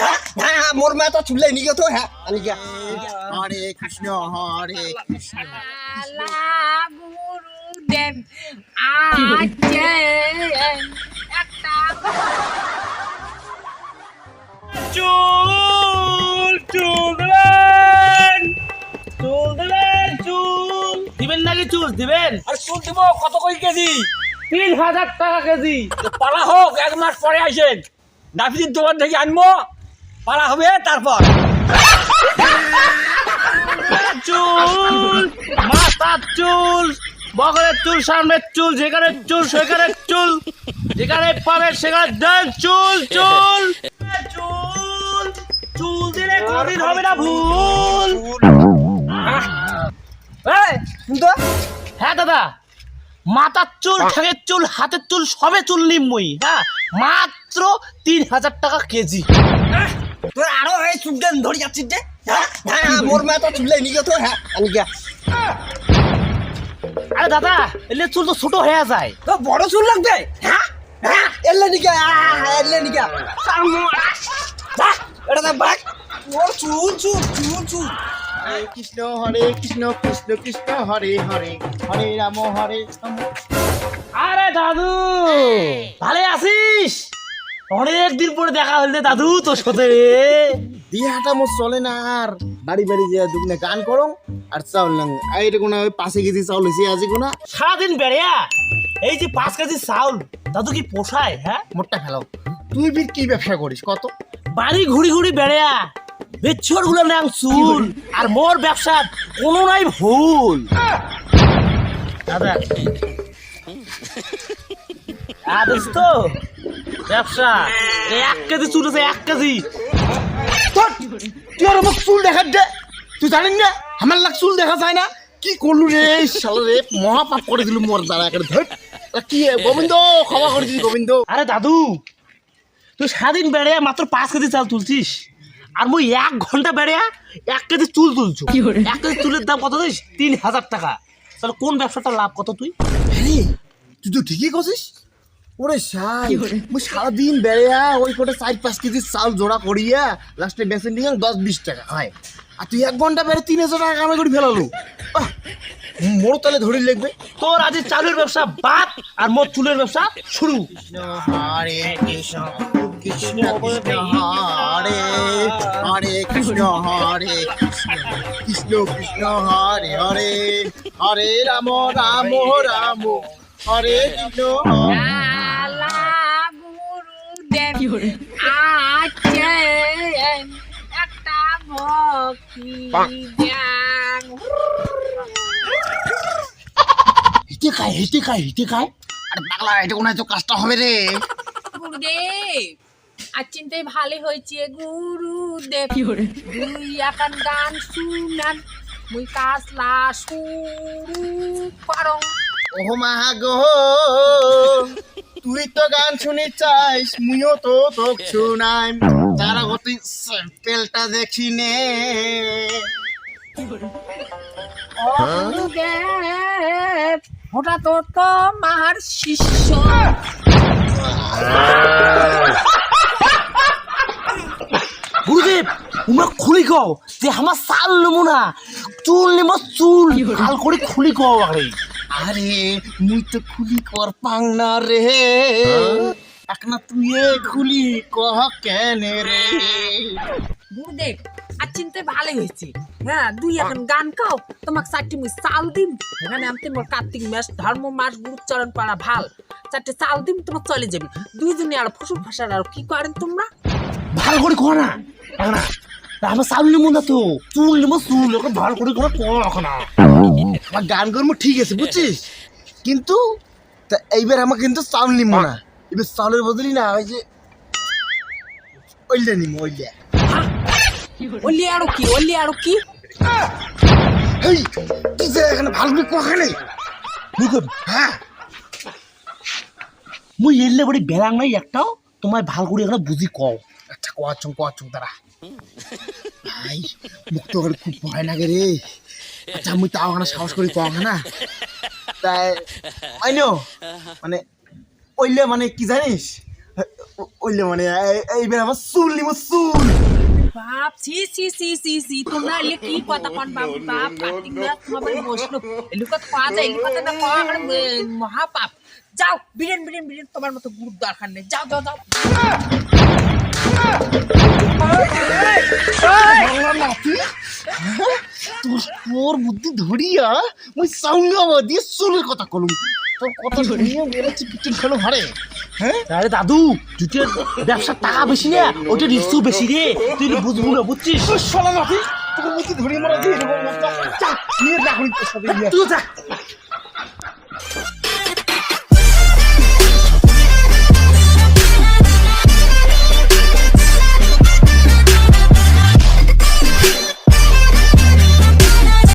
হ্যাঁ মোর মাথা চুলে নিয়ে তো হ্যাঁ আমি গিয়া হরে কৃষ্ণ হরে কৃষ্ণ গুরুদেব আছে একটা চুল চুল দিবেন চুল দিবেন চুল দিবেন নাকি চুল দিবেন? আর চুল দিব কত কই কেজি? 3000 টাকা কেজি। পালা হোক 1 মাস পরে আসেন, নাফিসের দোকান থেকে আনবো, পালা হবে তারপর। চুল মাথার চুল বগলের চুল সামনের চুল যেখানে চুল সেখানে চুল যেখানে পাবে সেখানে দেন চুল চুল চুল চুল দিলে কোনদিন হবে না ভুল। এই শুনতো হ্যাঁ দাদা, মাথার চুল ঠ্যাঙের চুল হাতের চুল সবে চুল নিম্মই। হ্যাঁ মাত্র 3000 টাকা কেজি। তোর আরো এই চুলটা ধরে যাচ্ছিস যে? হ্যাঁ মোর মাথা চুলে নিয়ে তো হ্যাঁ আমি গিয়া আরে দাদা এলে চুল তো ছোট হয়ে যায়। তো বড় চুল লাগবে। হ্যাঁ হ্যাঁ এলে নিকা এলে নিকা এটা তো বাক মোর চুল চুল চুল চুল। হরে কৃষ্ণ কৃষ্ণ কৃষ্ণ হরে হরে হরে রাম হরে রাম। আরে দাদু ভালো আছিস? অনেক দিন পরে দেখা হইলে দাদু তোর সাথে রে। দিহাটা মোর চলে না আর বাড়ি বাড়ি যে দুগুনে গান করং আর চাউল নাং এইটা কোনা ওই 5 কেজি চাউল হইছে আজি কোনা সারাদিন বেড়িয়া এই যে 5 কেজি চাউল দাদু কি পোষায়? হ্যাঁ মোটটা ফেলাও। তুই ফির কি ব্যবসা করিস কত? বাড়ি ঘুরি ঘুরি বেড়িয়া বেচ্ছর গুলো নাং চুল আর মোর ব্যবসা কোনো নাই ভুল। দাদা আদেশ তো ব্যবসা 1 কেজি চুল আছে 1 কেজি। তুই আর আমার চুল দেখা দে, তুই জানিস না আমার লাগ চুল দেখা যায় না? কি করলু রে শালা রে, মহাপাপ করে দিলু মোর দ্বারা একেবারে ধর। কি গোবিন্দ ক্ষমা করে দিস গোবিন্দ। আরে দাদু তুই সারাদিন বেড়ে মাত্র 5 কেজি চাল তুলছিস আর মুই 1 ঘন্টা বেড়ে 1 কেজি চুল তুলছো। 1 কেজি চুলের দাম কত জানিস? 3000 টাকা। তাহলে কোন ব্যবসাটা লাভ কত তুই? আরে তুই তো ঠিকই করছিস। ওরে সাই মুই সারাদিন বেড়া ওই কোটে 4-5 কেজি চাল জোড়া করিয়া লাস্টে বেচেন দিলাম 10-20 টাকা হয়। আর তুই 1 ঘন্টা বেড়ে 3000 টাকা কামাই করে ফেলালু। মোর তাহলে ধরে লিখবে। তোর আজ চালের ব্যবসা বাদ আর মোর চুলের ব্যবসা শুরু। হরে কৃষ্ণ কৃষ্ণ কৃষ্ণ হরে হরে কৃষ্ণ হরে কৃষ্ণ কৃষ্ণ হরে হরে হরে রাম রাম রাম হরে কৃষ্ণ। গুরুদেব আছে একটা ভক্তি জ্ঞান। হিটে খায় আর পাগলা এটা কোন তো কাজটা হবে রে। গুরুদেব আর চিন্তাই ভালো হয়েছে গুরুদেব। দুই এখন গান শুনান মুই কাজলা শুরু করং। ওহ মা গো তুই তো গান শুনি চাইস মুইও তো তোক শুনাই তার গতি স্যাম্পেলটা দেখি নে। গুরুদেব ওটা তো তোমার শিষ্য। গুরুদেব তোমরা খুলি কও যে আমার চাল নেবো না চুল নেবো চুল ভাল করে খুলি কও। আরে মুই তো খুলি কর পাং না রে একনা তুই খুলি কহ কেনে রে। গুরুদেব আর চিন্তা ভালো হয়েছে। হ্যাঁ দুই এখন গান গাও তোমাকে 4টি মুই চাল দিম। এখানে আমি তোমার কার্তিক মাস ধর্ম মাস গুরুচরণ পাড়া ভাল 4টে চাল দিম তোমার চলে যাবে। দুইজনে আর ফসল ফাঁসার আর কি করেন তোমরা? ভালো করে কো না আমার চাল নেবো না তো চুল নেবো চুল এখন ভালো করে কো না। আমার গান করবো ঠিক আছে বুঝছিস, কিন্তু তা এইবার আমাকে কিন্তু চাউল নিব না। এবার চাউলের বদলি না ওই যে ওইলে নিব ওইলে। ওলি আরো কি ওলি আরো কি? এই তুই যে এখানে ভালো করে কখানে হ্যাঁ মুই এলে বড়ি বেলাং নাই একটাও তোমায় ভাল করে এখানে বুঝি কও। আচ্ছা কোয়াচং তারা ভাই মুখ তো খুব ভয় লাগে রে। আচ্ছা মুই তাও ওখানে সাহস করি কম না তাই আইনো মানে ওইলে মানে কি জানিস ওইলে মানে এইবার আমার চুল নিব চুল। বাপ ছি ছি ছি ছি ছি তোমরা এলে কি কথা কন বাবু বাপ কার্তিক মাস তোমাদের বৈষ্ণব এলুকা পাওয়া যায় এলুকা না পাওয়া আর মহাপাপ। যাও বিরেন বিরেন বিরেন তোমার মতো গুরু দরকার নেই, যাও যাও যাও। তোর বুদ্ধি ধরিয়া মুই সাউন্ড দিয়ে চুলের কথা কলুম, তোর কথা শুনিয়ে বলেছি পিছন খেলো হারে। হ্যাঁ আরে দাদু জুটের ব্যবসার টাকা বেশি না, ওটা রিস্কও বেশি রে, তুই বুঝবো না বুঝছিস? শালা নাতি তোর বুদ্ধি ধরিয়ে মারা দিয়ে দেবো। নিয়ে রাখুন তোর সাথে তুই যা।